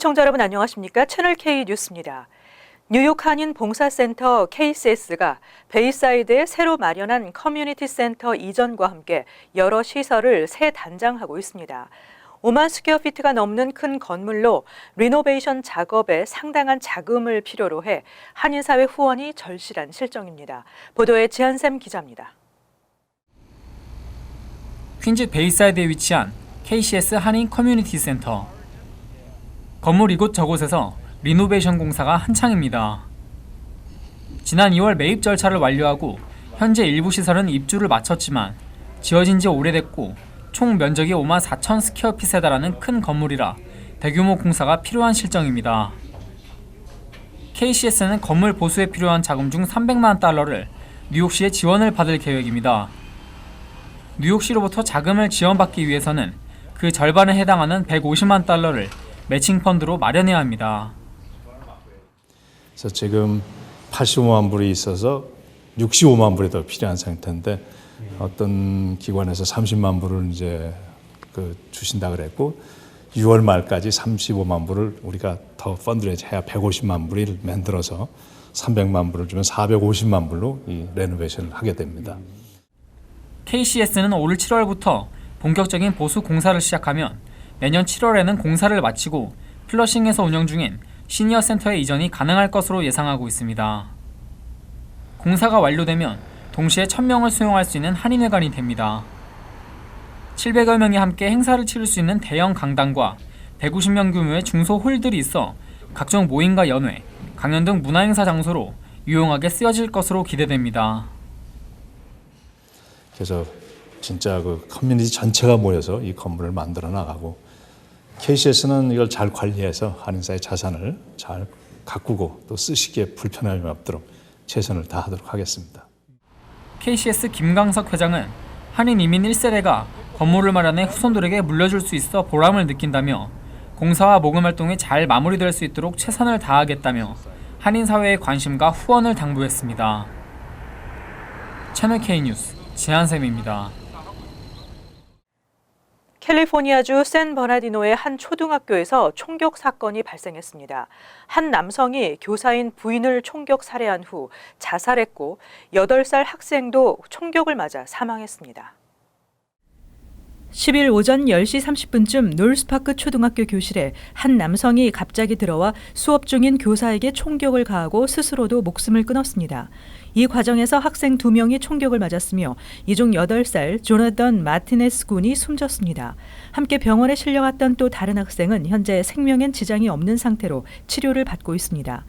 시청자 여러분 안녕하십니까? 채널 K 뉴스입니다. 뉴욕 한인 봉사센터 KCS가 베이사이드에 새로 마련한 커뮤니티 센터 이전과 함께 여러 시설을 새 단장하고 있습니다. 5만 스퀘어피트가 넘는 큰 건물로 리노베이션 작업에 상당한 자금을 필요로 해 한인사회 후원이 절실한 실정입니다. 보도에 지한샘 기자입니다. 퀸즈 베이사이드에 위치한 KCS 한인 커뮤니티 센터. 건물 이곳 저곳에서 리노베이션 공사가 한창입니다. 지난 2월 매입 절차를 완료하고 현재 일부 시설은 입주를 마쳤지만 지어진 지 오래됐고 총 면적이 5만 4천 스퀘어핏에 달하는 큰 건물이라 대규모 공사가 필요한 실정입니다. KCS는 건물 보수에 필요한 자금 중 300만 달러를 뉴욕시의 지원을 받을 계획입니다. 뉴욕시로부터 자금을 지원받기 위해서는 그 절반에 해당하는 150만 달러를 매칭 펀드로 마련해야 합니다. 그래서 지금 85만 불이 있어서 65만 불이 더 필요한 상태인데 어떤 기관에서 30만 불을 이제 주신다 그랬고 6월 말까지 35만 불을 우리가 더 펀드레이즈 해야 150만 불을 만들어서 300만 불을 주면 450만 불로 이 레노베이션을 하게 됩니다. KCS는 올 7월부터 본격적인 보수 공사를 시작하면 내년 7월에는 공사를 마치고 플러싱에서 운영 중인 시니어 센터의 이전이 가능할 것으로 예상하고 있습니다. 공사가 완료되면 동시에 1000명을 수용할 수 있는 한인회관이 됩니다. 700여 명이 함께 행사를 치를 수 있는 대형 강당과 150명 규모의 중소 홀들이 있어 각종 모임과 연회, 강연 등 문화행사 장소로 유용하게 쓰여질 것으로 기대됩니다. 그래서 진짜 커뮤니티 전체가 모여서 이 건물을 만들어 나가고 KCS는 이걸 잘 관리해서 한인사의 자산을 잘 가꾸고 또 쓰시기에 불편함이 없도록 최선을 다하도록 하겠습니다. KCS 김강석 회장은 한인 이민 1세대가 건물을 마련해 후손들에게 물려줄 수 있어 보람을 느낀다며 공사와 모금 활동이 잘 마무리될 수 있도록 최선을 다하겠다며 한인 사회의 관심과 후원을 당부했습니다. 채널 K 뉴스 지한샘입니다. 캘리포니아주 샌버나디노의 한 초등학교에서 총격 사건이 발생했습니다. 한 남성이 교사인 부인을 총격 살해한 후 자살했고 8살 학생도 총격을 맞아 사망했습니다. 10일 오전 10시 30분쯤 놀스파크 초등학교 교실에 한 남성이 갑자기 들어와 수업 중인 교사에게 총격을 가하고 스스로도 목숨을 끊었습니다. 이 과정에서 학생 2명이 총격을 맞았으며 이 중 8살 조나던 마티네스 군이 숨졌습니다. 함께 병원에 실려갔던 또 다른 학생은 현재 생명엔 지장이 없는 상태로 치료를 받고 있습니다.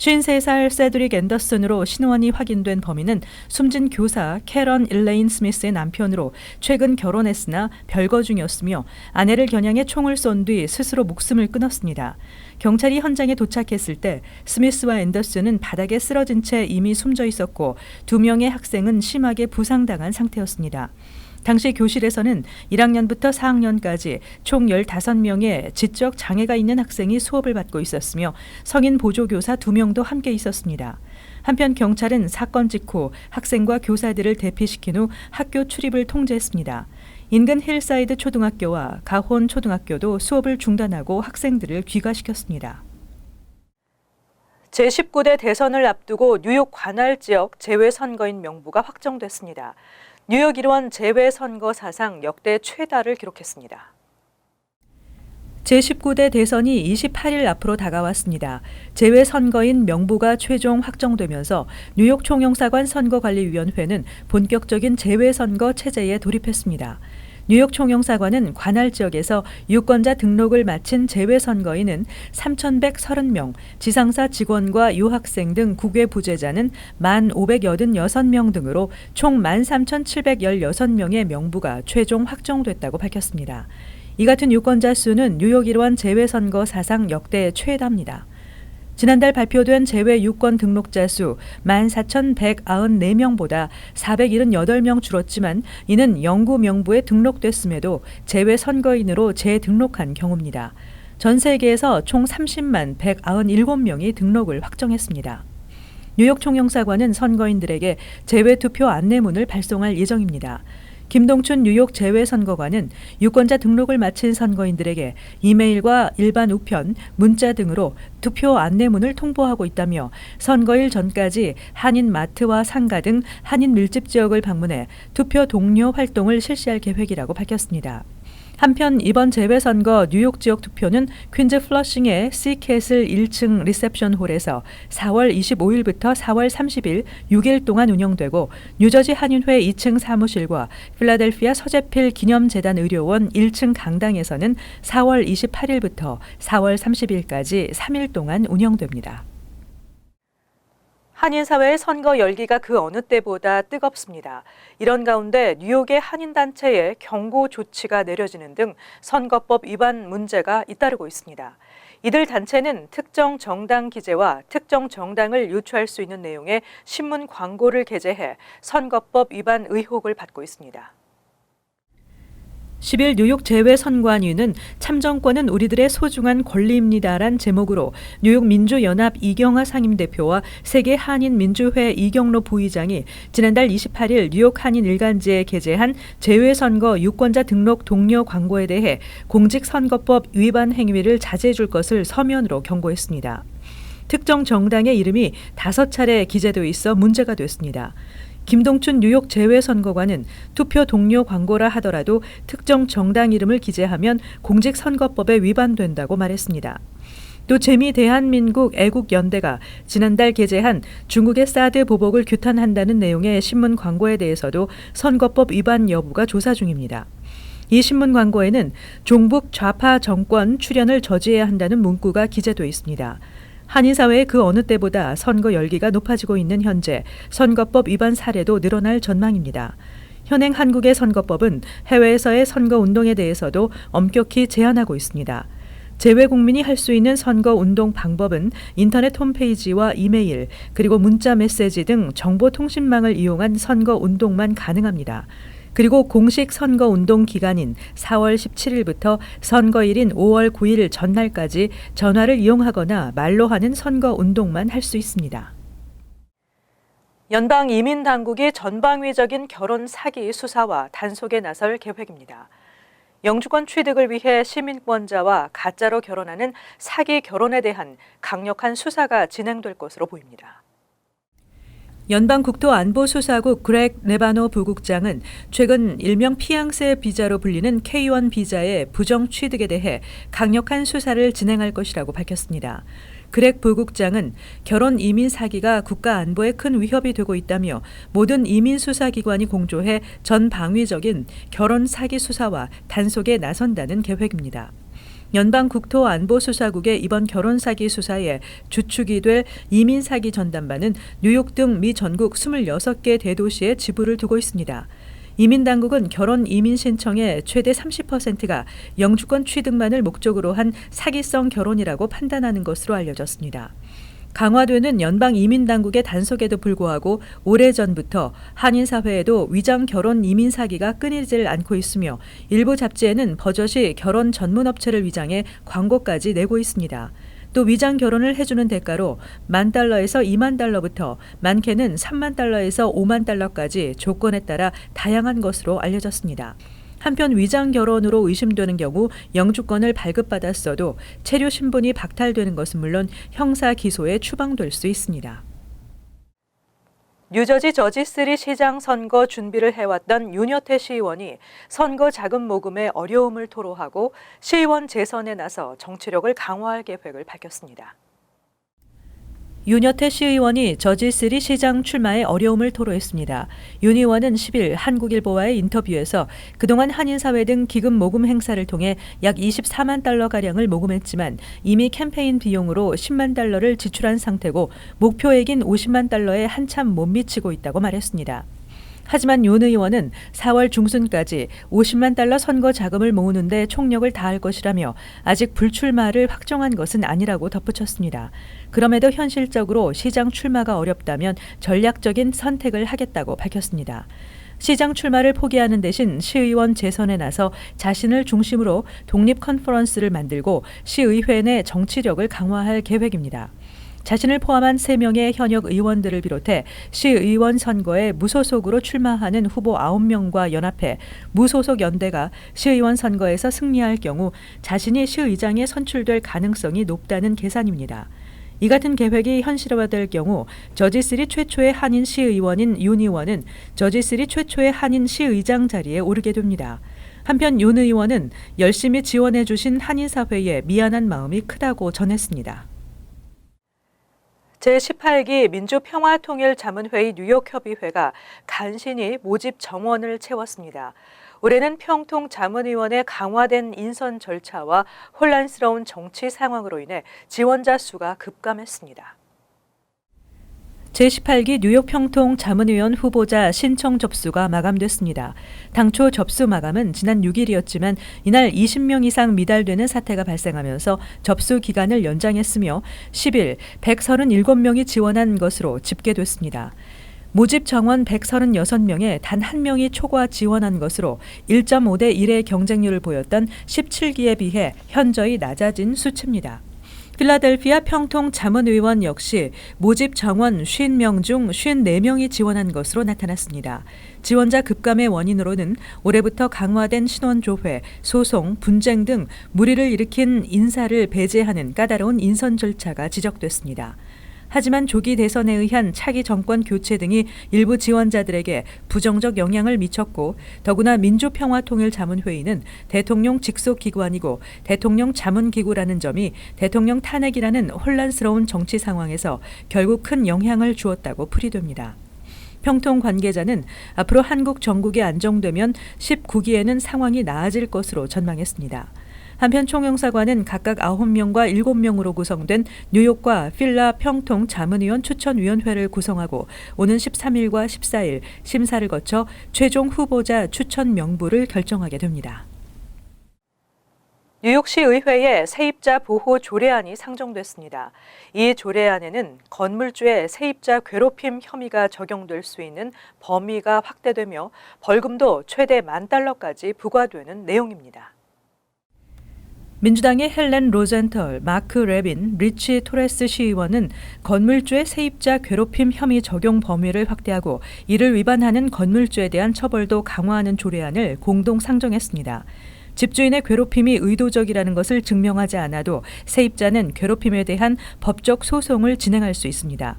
53살 세드릭 앤더슨으로 신원이 확인된 범인은 숨진 교사 캐런 일레인 스미스의 남편으로 최근 결혼했으나 별거 중이었으며 아내를 겨냥해 총을 쏜 뒤 스스로 목숨을 끊었습니다. 경찰이 현장에 도착했을 때 스미스와 앤더슨은 바닥에 쓰러진 채 이미 숨져 있었고 2명의 학생은 심하게 부상당한 상태였습니다. 당시 교실에서는 1학년부터 4학년까지 총 15명의 지적 장애가 있는 학생이 수업을 받고 있었으며 성인 보조교사 2명도 함께 있었습니다. 한편 경찰은 사건 직후 학생과 교사들을 대피시킨 후 학교 출입을 통제했습니다. 인근 힐사이드 초등학교와 가혼 초등학교도 수업을 중단하고 학생들을 귀가시켰습니다. 제19대 대선을 앞두고 뉴욕 관할 지역 재외선거인 명부가 확정됐습니다. 뉴욕 일원 재외선거 사상 역대 최다를 기록했습니다. 제19대 대선이 28일 앞으로 다가왔습니다. 재외선거인 명부가 최종 확정되면서 뉴욕 총영사관 선거관리위원회는 본격적인 재외선거 체제에 돌입했습니다. 뉴욕 총영사관은 관할 지역에서 유권자 등록을 마친 재외선거인은 3,130명, 지상사 직원과 유학생 등 국외 부재자는 1,586명 등으로 총 13,716명의 명부가 최종 확정됐다고 밝혔습니다. 이 같은 유권자 수는 뉴욕 일원 재외선거 사상 역대 최다입니다. 지난달 발표된 재외 유권 등록자 수 14,194명보다 478명 줄었지만 이는 영구 명부에 등록됐음에도 재외 선거인으로 재등록한 경우입니다. 전 세계에서 총 30만 197명이 등록을 확정했습니다. 뉴욕 총영사관은 선거인들에게 재외 투표 안내문을 발송할 예정입니다. 김동춘 뉴욕 재외선거관은 유권자 등록을 마친 선거인들에게 이메일과 일반 우편, 문자 등으로 투표 안내문을 통보하고 있다며 선거일 전까지 한인 마트와 상가 등 한인 밀집 지역을 방문해 투표 독려 활동을 실시할 계획이라고 밝혔습니다. 한편 이번 재외선거 뉴욕 지역 투표는 퀸즈 플러싱의 시캐슬 1층 리셉션 홀에서 4월 25일부터 4월 30일 6일 동안 운영되고 뉴저지 한인회 2층 사무실과 필라델피아 서재필 기념재단 의료원 1층 강당에서는 4월 28일부터 4월 30일까지 3일 동안 운영됩니다. 한인사회의 선거 열기가 그 어느 때보다 뜨겁습니다. 이런 가운데 뉴욕의 한인단체에 경고 조치가 내려지는 등 선거법 위반 문제가 잇따르고 있습니다. 이들 단체는 특정 정당 기재와 특정 정당을 유추할 수 있는 내용의 신문 광고를 게재해 선거법 위반 의혹을 받고 있습니다. 10일 뉴욕 재외선관위는 참정권은 우리들의 소중한 권리입니다란 제목으로 뉴욕 민주연합 이경화 상임대표와 세계 한인민주회 이경로 부의장이 지난달 28일 뉴욕 한인 일간지에 게재한 재외선거 유권자 등록 독려 광고에 대해 공직선거법 위반 행위를 자제해 줄 것을 서면으로 경고했습니다. 특정 정당의 이름이 5차례 기재돼 있어 문제가 됐습니다. 김동춘 뉴욕 재외선거관은 투표 동료 광고라 하더라도 특정 정당 이름을 기재하면 공직선거법에 위반된다고 말했습니다. 또 재미대한민국 애국연대가 지난달 게재한 중국의 사드 보복을 규탄한다는 내용의 신문 광고에 대해서도 선거법 위반 여부가 조사 중입니다. 이 신문 광고에는 종북 좌파 정권 출연을 저지해야 한다는 문구가 기재돼 있습니다. 한인사회의 그 어느 때보다 선거 열기가 높아지고 있는 현재 선거법 위반 사례도 늘어날 전망입니다. 현행 한국의 선거법은 해외에서의 선거운동에 대해서도 엄격히 제한하고 있습니다. 재외 국민이 할 수 있는 선거운동 방법은 인터넷 홈페이지와 이메일, 그리고 문자 메시지 등 정보통신망을 이용한 선거운동만 가능합니다. 그리고 공식 선거운동 기간인 4월 17일부터 선거일인 5월 9일 전날까지 전화를 이용하거나 말로 하는 선거운동만 할 수 있습니다. 연방이민당국이 전방위적인 결혼 사기 수사와 단속에 나설 계획입니다. 영주권 취득을 위해 시민권자와 가짜로 결혼하는 사기 결혼에 대한 강력한 수사가 진행될 것으로 보입니다. 연방국토안보수사국 그렉 네바노 부국장은 최근 일명 피앙세 비자로 불리는 K1 비자의 부정 취득에 대해 강력한 수사를 진행할 것이라고 밝혔습니다. 그렉 부국장은 결혼 이민 사기가 국가 안보에 큰 위협이 되고 있다며 모든 이민 수사기관이 공조해 전방위적인 결혼 사기 수사와 단속에 나선다는 계획입니다. 연방국토안보수사국의 이번 결혼 사기 수사에 주축이 될 이민 사기 전담반은 뉴욕 등 미 전국 26개 대도시에 지부를 두고 있습니다. 이민당국은 결혼 이민 신청의 최대 30%가 영주권 취득만을 목적으로 한 사기성 결혼이라고 판단하는 것으로 알려졌습니다. 강화되는 연방 이민 당국의 단속에도 불구하고 오래전부터 한인 사회에도 위장 결혼 이민 사기가 끊이질 않고 있으며 일부 잡지에는 버젓이 결혼 전문 업체를 위장해 광고까지 내고 있습니다. 또 위장 결혼을 해주는 대가로 $10,000에서 $20,000부터 많게는 $30,000에서 $50,000까지 조건에 따라 다양한 것으로 알려졌습니다. 한편 위장 결혼으로 의심되는 경우 영주권을 발급받았어도 체류 신분이 박탈되는 것은 물론 형사 기소에 추방될 수 있습니다. 뉴저지 저지3 시장 선거 준비를 해왔던 윤여태 시의원이 선거 자금 모금에 어려움을 토로하고 시의원 재선에 나서 정치력을 강화할 계획을 밝혔습니다. 윤여태 시의원이 저지3 시장 출마에 어려움을 토로했습니다. 윤 의원은 10일 한국일보와의 인터뷰에서 그동안 한인사회 등 기금 모금 행사를 통해 약 $24만 가량을 모금했지만 이미 캠페인 비용으로 $10만 지출한 상태고 목표액인 $50만 한참 못 미치고 있다고 말했습니다. 하지만 윤 의원은 4월 중순까지 $50만 선거 자금을 모으는데 총력을 다할 것이라며 아직 불출마를 확정한 것은 아니라고 덧붙였습니다. 그럼에도 현실적으로 시장 출마가 어렵다면 전략적인 선택을 하겠다고 밝혔습니다. 시장 출마를 포기하는 대신 시의원 재선에 나서 자신을 중심으로 독립 컨퍼런스를 만들고 시의회 내 정치력을 강화할 계획입니다. 자신을 포함한 3명의 현역 의원들을 비롯해 시의원 선거에 무소속으로 출마하는 후보 9명과 연합해 무소속 연대가 시의원 선거에서 승리할 경우 자신이 시의장에 선출될 가능성이 높다는 계산입니다. 이 같은 계획이 현실화될 경우 저지3 최초의 한인 시의원인 윤 의원은 저지3 최초의 한인 시의장 자리에 오르게 됩니다. 한편 윤 의원은 열심히 지원해 주신 한인 사회에 미안한 마음이 크다고 전했습니다. 제18기 민주평화통일자문회의 뉴욕협의회가 간신히 모집 정원을 채웠습니다. 올해는 평통자문위원회 강화된 인선 절차와 혼란스러운 정치 상황으로 인해 지원자 수가 급감했습니다. 제18기 뉴욕 평통 자문위원 후보자 신청 접수가 마감됐습니다. 당초 접수 마감은 지난 6일이었지만 이날 20명 이상 미달되는 사태가 발생하면서 접수 기간을 연장했으며 10일 137명이 지원한 것으로 집계됐습니다. 모집 정원 136명에 단 1명이 초과 지원한 것으로 1.5대 1의 경쟁률을 보였던 17기에 비해 현저히 낮아진 수치입니다. 필라델피아 평통 자문의원 역시 모집 정원 50명 중 54명이 지원한 것으로 나타났습니다. 지원자 급감의 원인으로는 올해부터 강화된 신원조회, 소송, 분쟁 등 물의를 일으킨 인사를 배제하는 까다로운 인선 절차가 지적됐습니다. 하지만 조기 대선에 의한 차기 정권 교체 등이 일부 지원자들에게 부정적 영향을 미쳤고 더구나 민주평화통일자문회의는 대통령 직속 기관이고 대통령 자문기구라는 점이 대통령 탄핵이라는 혼란스러운 정치 상황에서 결국 큰 영향을 주었다고 풀이됩니다. 평통 관계자는 앞으로 한국 정국이 안정되면 19기에는 상황이 나아질 것으로 전망했습니다. 한편 총영사관은 각각 9명과 7명으로 구성된 뉴욕과 필라 평통 자문위원 추천위원회를 구성하고 오는 13일과 14일 심사를 거쳐 최종 후보자 추천 명부를 결정하게 됩니다. 뉴욕시 의회에 세입자 보호 조례안이 상정됐습니다. 이 조례안에는 건물주의 세입자 괴롭힘 혐의가 적용될 수 있는 범위가 확대되며 벌금도 최대 $10,000까지 부과되는 내용입니다. 민주당의 헬렌 로젠털, 마크 레빈, 리치 토레스 시의원은 건물주의 세입자 괴롭힘 혐의 적용 범위를 확대하고 이를 위반하는 건물주에 대한 처벌도 강화하는 조례안을 공동 상정했습니다. 집주인의 괴롭힘이 의도적이라는 것을 증명하지 않아도 세입자는 괴롭힘에 대한 법적 소송을 진행할 수 있습니다.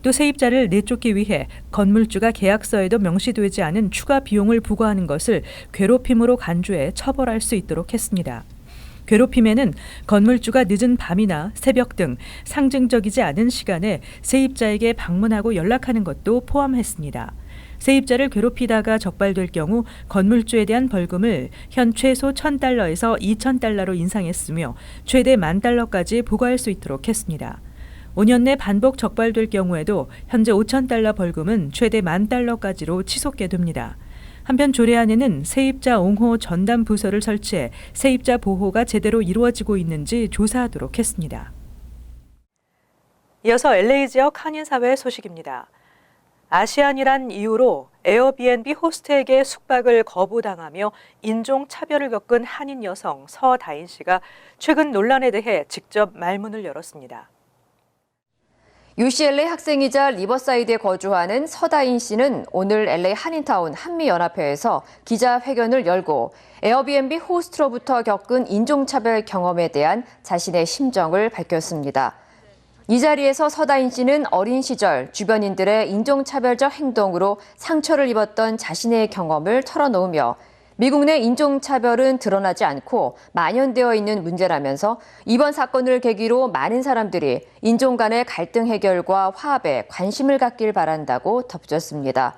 또 세입자를 내쫓기 위해 건물주가 계약서에도 명시되지 않은 추가 비용을 부과하는 것을 괴롭힘으로 간주해 처벌할 수 있도록 했습니다. 괴롭힘에는 건물주가 늦은 밤이나 새벽 등 상징적이지 않은 시간에 세입자에게 방문하고 연락하는 것도 포함했습니다. 세입자를 괴롭히다가 적발될 경우 건물주에 대한 벌금을 현 최소 $1,000에서 $2,000로 인상했으며 최대 $10,000까지 부과할 수 있도록 했습니다. 5년 내 반복 적발될 경우에도 현재 $5,000 벌금은 최대 $10,000까지로 치솟게 됩니다. 한편 조례안에는 세입자 옹호 전담 부서를 설치해 세입자 보호가 제대로 이루어지고 있는지 조사하도록 했습니다. 이어서 LA 지역 한인사회 소식입니다. 아시안이란 이유로 에어비앤비 호스트에게 숙박을 거부당하며 인종차별을 겪은 한인 여성 서다인 씨가 최근 논란에 대해 직접 말문을 열었습니다. UCLA 학생이자 리버사이드에 거주하는 서다인 씨는 오늘 LA 한인타운 한미연합회에서 기자회견을 열고 에어비앤비 호스트로부터 겪은 인종차별 경험에 대한 자신의 심정을 밝혔습니다. 이 자리에서 서다인 씨는 어린 시절 주변인들의 인종차별적 행동으로 상처를 입었던 자신의 경험을 털어놓으며 미국 내 인종차별은 드러나지 않고 만연되어 있는 문제라면서 이번 사건을 계기로 많은 사람들이 인종 간의 갈등 해결과 화합에 관심을 갖길 바란다고 덧붙였습니다.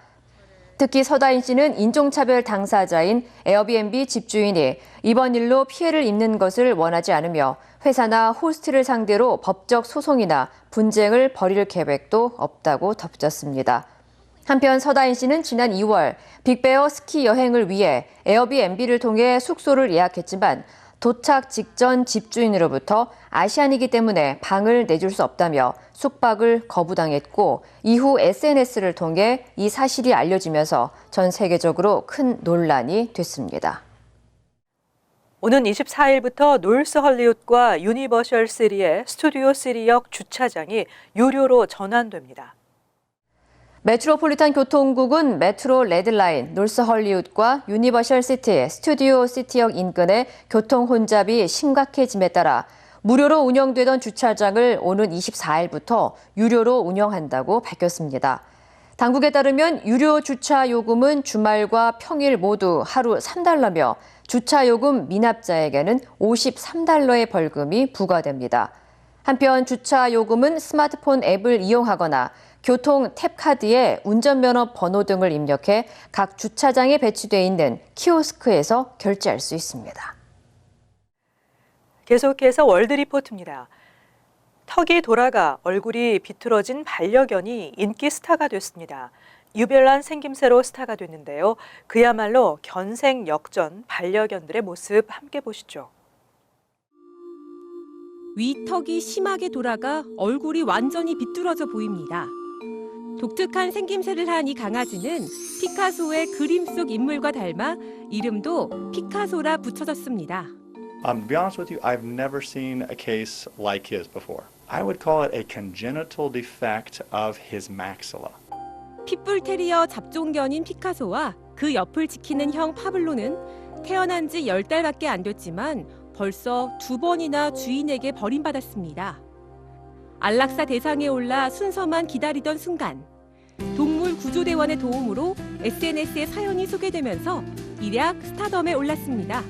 특히 서다인 씨는 인종차별 당사자인 에어비앤비 집주인이 이번 일로 피해를 입는 것을 원하지 않으며 회사나 호스트를 상대로 법적 소송이나 분쟁을 벌일 계획도 없다고 덧붙였습니다. 한편 서다인 씨는 지난 2월 빅베어 스키 여행을 위해 에어비앤비를 통해 숙소를 예약했지만 도착 직전 집주인으로부터 아시안이기 때문에 방을 내줄 수 없다며 숙박을 거부당했고 이후 SNS를 통해 이 사실이 알려지면서 전 세계적으로 큰 논란이 됐습니다. 오는 24일부터 놀스 헐리우드과 유니버셜 시리의 스튜디오 시리역 주차장이 유료로 전환됩니다. 메트로폴리탄 교통국은 메트로 레드라인, 놀스 헐리우드과 유니버셜 시티, 스튜디오 시티역 인근의 교통 혼잡이 심각해짐에 따라 무료로 운영되던 주차장을 오는 24일부터 유료로 운영한다고 밝혔습니다. 당국에 따르면 유료 주차 요금은 주말과 평일 모두 하루 $3며 주차 요금 미납자에게는 $53의 벌금이 부과됩니다. 한편 주차 요금은 스마트폰 앱을 이용하거나 교통 탭카드에 운전면허 번호 등을 입력해 각 주차장에 배치돼 있는 키오스크에서 결제할 수 있습니다. 계속해서 월드리포트입니다. 턱이 돌아가 얼굴이 비틀어진 반려견이 인기 스타가 됐습니다. 유별난 생김새로 스타가 됐는데요. 그야말로 견생 역전 반려견들의 모습 함께 보시죠. 위턱이 심하게 돌아가 얼굴이 완전히 비뚤어져 보입니다. 독특한 생김새를 한 이 강아지는 피카소의 그림 속 인물과 닮아 이름도 피카소라 붙여졌습니다. To be honest with you, I've never seen a case like his before. I would call it a congenital defect of his maxilla. 핏불 테리어 잡종견인 피카소와 그 옆을 지키는 형 파블로는 태어난 지 10달밖에 안 됐지만 벌써 2번이나 주인에게 버림받았습니다. 안락사 대상에 올라 순서만 기다리던 순간 동물 구조대원의 도움으로 SNS에 사연이 소개되면서 일약 스타덤에 올랐습니다.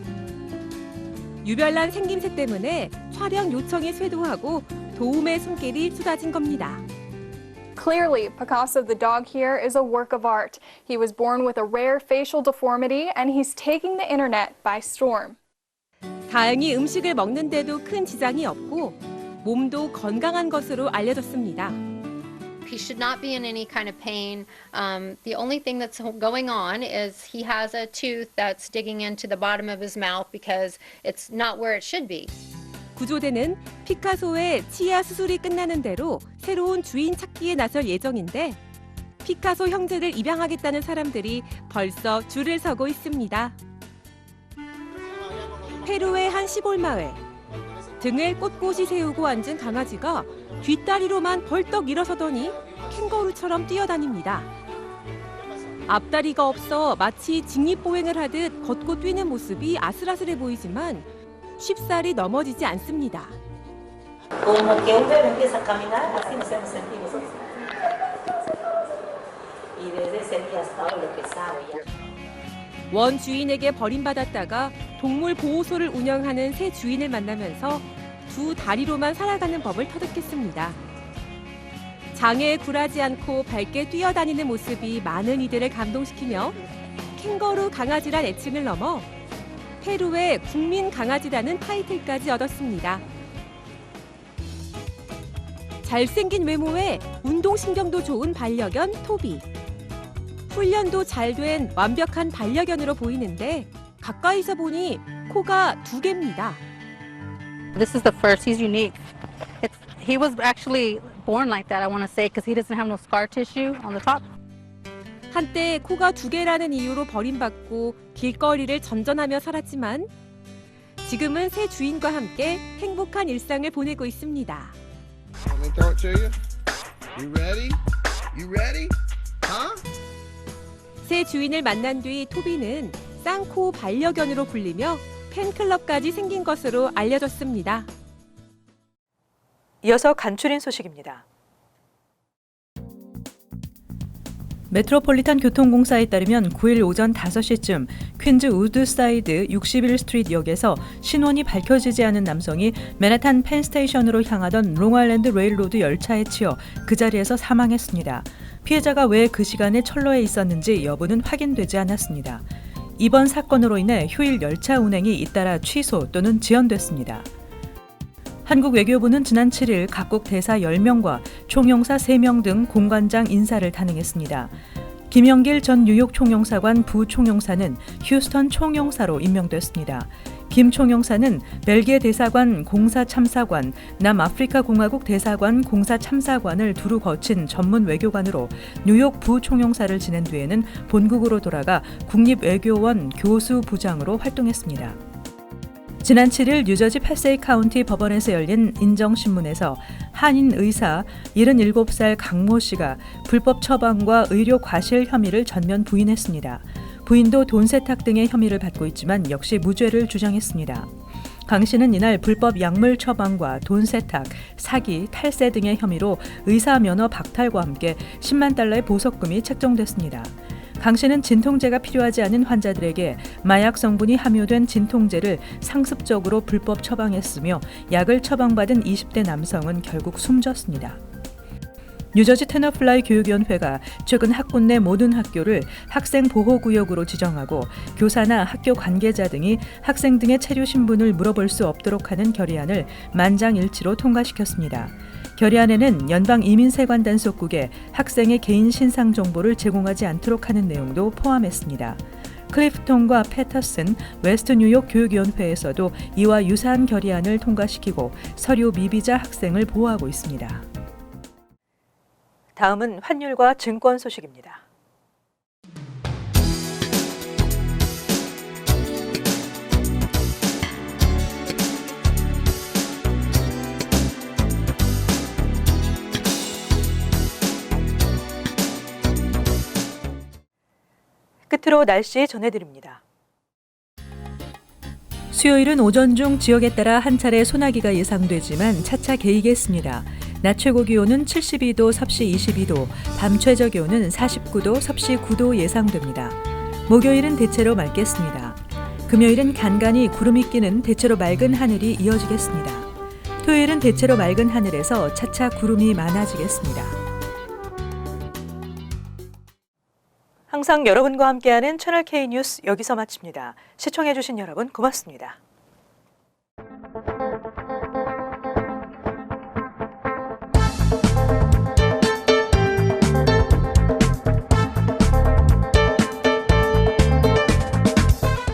유별난 생김새 때문에 촬영 요청이 쇄도하고 도움의 손길이 쏟아진 겁니다. Clearly, Picasso the dog here is a work of art. He was born with a rare facial deformity and he's taking the internet by storm. 다행히 음식을 먹는데도 큰 지장이 없고 몸도 건강한 것으로 알려졌습니다. He should not be in any kind of pain. The only thing that's going on is he has a tooth that's digging into the bottom of his mouth because it's not where it should be. 구조대는 피카소의 치아 수술이 끝나는 대로 새로운 주인 찾기에 나설 예정인데 피카소 형제를 입양하겠다는 사람들이 벌써 줄을 서고 있습니다. 페루의 한 시골 마을. 등에 꼿꼿이 세우고 앉은 강아지가 뒷다리로만 벌떡 일어서더니 캥거루처럼 뛰어다닙니다. 앞다리가 없어 마치 직립보행을 하듯 걷고 뛰는 모습이 아슬아슬해 보이지만 쉽사리 넘어지지 않습니다. Como que un bebé empieza a caminar, así nos hemos sentido nosotros. Y desde ese día hasta hoy lo que sabe ya. 원 주인에게 버림받았다가 동물 보호소를 운영하는 새 주인을 만나면서 두 다리로만 살아가는 법을 터득했습니다. 장애에 굴하지 않고 밝게 뛰어다니는 모습이 많은 이들을 감동시키며 캥거루 강아지란 애칭을 넘어 페루의 국민 강아지라는 타이틀까지 얻었습니다. 잘생긴 외모에 운동신경도 좋은 반려견 토비. 훈련도 잘 된 완벽한 반려견으로 보이는데 가까이서 보니 코가 2개입니다. This is the first. He's unique. He was actually born like that, I want to say, because he doesn't have no scar tissue on the top. 한때 코가 2개라는 이유로 버림받고 길거리를 전전하며 살았지만 지금은 새 주인과 함께 행복한 일상을 보내고 있습니다. Let me throw it to you. You ready? You ready? Huh? 새 주인을 만난 뒤 토비는 쌍코 반려견으로 불리며 팬클럽까지 생긴 것으로 알려졌습니다. 이어서 간추린 소식입니다. 메트로폴리탄 교통공사에 따르면 9일 오전 5시쯤 퀸즈 우드사이드 61스트리트역에서 신원이 밝혀지지 않은 남성이 맨해튼 펜스테이션으로 향하던 롱아일랜드 레일로드 열차에 치여 그 자리에서 사망했습니다. 피해자가 왜 그 시간에 철로에 있었는지 여부는 확인되지 않았습니다. 이번 사건으로 인해 휴일 열차 운행이 잇따라 취소 또는 지연됐습니다. 한국 외교부는 지난 7일 각국 대사 10명과 총영사 3명 등 공관장 인사를 단행했습니다. 김영길 전 뉴욕 총영사관 부총영사는 휴스턴 총영사로 임명됐습니다. 김 총영사는 벨기에 대사관 공사참사관, 남아프리카 공화국 대사관 공사참사관을 두루 거친 전문 외교관으로 뉴욕 부총영사를 지낸 뒤에는 본국으로 돌아가 국립외교원 교수부장으로 활동했습니다. 지난 7일 뉴저지 패세이 카운티 법원에서 열린 인정신문에서 한인 의사 77살 강모 씨가 불법 처방과 의료 과실 혐의를 전면 부인했습니다. 부인도 돈 세탁 등의 혐의를 받고 있지만 역시 무죄를 주장했습니다. 강 씨는 이날 불법 약물 처방과 돈 세탁, 사기, 탈세 등의 혐의로 의사 면허 박탈과 함께 10만 달러의 보석금이 책정됐습니다. 강 씨는 진통제가 필요하지 않은 환자들에게 마약 성분이 함유된 진통제를 상습적으로 불법 처방했으며 약을 처방받은 20대 남성은 결국 숨졌습니다. 뉴저지 테너플라이 교육위원회가 최근 학군 내 모든 학교를 학생 보호구역으로 지정하고 교사나 학교 관계자 등이 학생 등의 체류 신분을 물어볼 수 없도록 하는 결의안을 만장일치로 통과시켰습니다. 결의안에는 연방이민세관 단속국에 학생의 개인 신상 정보를 제공하지 않도록 하는 내용도 포함했습니다. 클리프톤과 패터슨 웨스트 뉴욕 교육위원회에서도 이와 유사한 결의안을 통과시키고 서류 미비자 학생을 보호하고 있습니다. 다음은 환율과 증권 소식입니다. 끝으로 날씨 전해드립니다. 수요일은 오전 중 지역에 따라 한 차례 소나기가 예상되지만 차차 개이겠습니다. 낮 최고 기온은 72도, 섭씨 22도, 밤 최저 기온은 49도, 섭씨 9도 예상됩니다. 목요일은 대체로 맑겠습니다. 금요일은 간간히 구름이 끼는 대체로 맑은 하늘이 이어지겠습니다. 토요일은 대체로 맑은 하늘에서 차차 구름이 많아지겠습니다. 항상 여러분과 함께하는 채널 K 뉴스 여기서 마칩니다. 시청해주신 여러분 고맙습니다.